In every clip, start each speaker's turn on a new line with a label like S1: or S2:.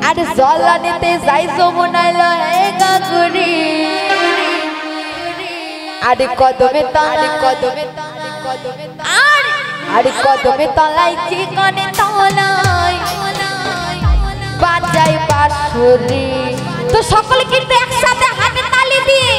S1: আরে জলানিতে যাই যমুনায় লয়ে গাগুরি আরে কদমে তলায় আরে কদমে তলায় চিকনে তলায় বাজাই বাঁশুরি। তো সকলে কিন্তু একসাথে হাতে তালি দিয়ে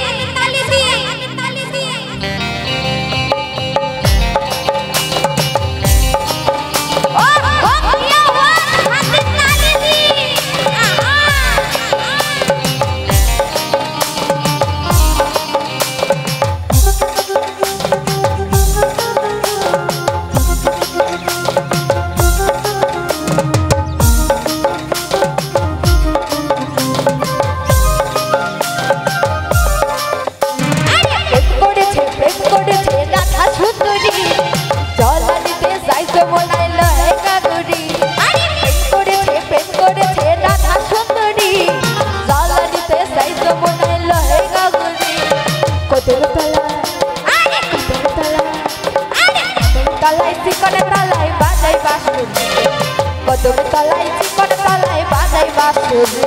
S1: কদমে তলায় চিকনে তলায় বাজাই বাঁশুরি।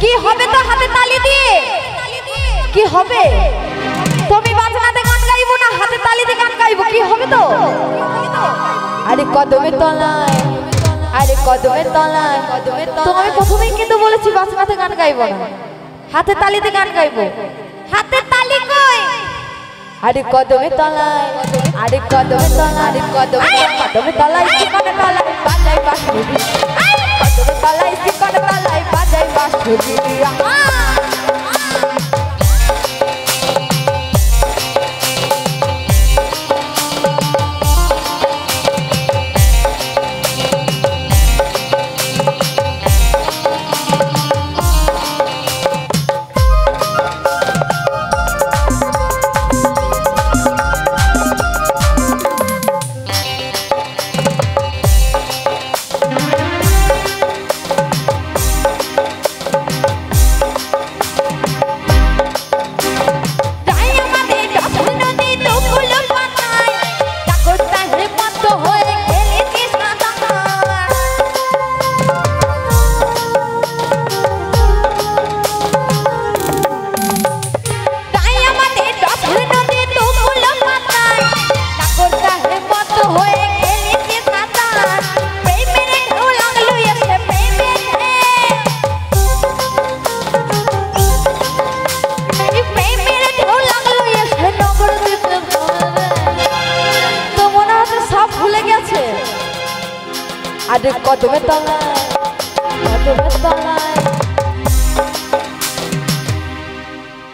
S1: কি হবে তো হাতে তালি দিয়ে কি হবে? তুমি বাজনাতে গান গাইবো না হাতে তালি দিয়ে গান গাইবো, কি হবে তো? আরে কদমে তলায় তো আমি প্রথমেই কিন্তু বলেছি বাজনাতে গান গাইবো না, হাতে তালি দিয়ে গান গাইবো। হাতে তালি কই? আরে কদমে তলায় কদমে তলায় চিকনে তলায় বাজাই বাঁশুরি। কদমে তলায় চিকনে তলায় বাজাই বাঁশুরি। আরে কদমে তলায়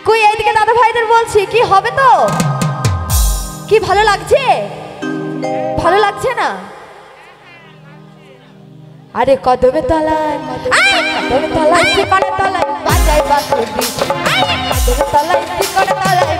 S1: কই এইদিকে দাদা ভাইদের বলছি, কি হবে তো? কি ভালো লাগছে? ভালো লাগছে না? আরে কদমে তলায় চিকনে তলায় বাজাই বাঁশুরি। কদমে তলায় চিকনে তলায়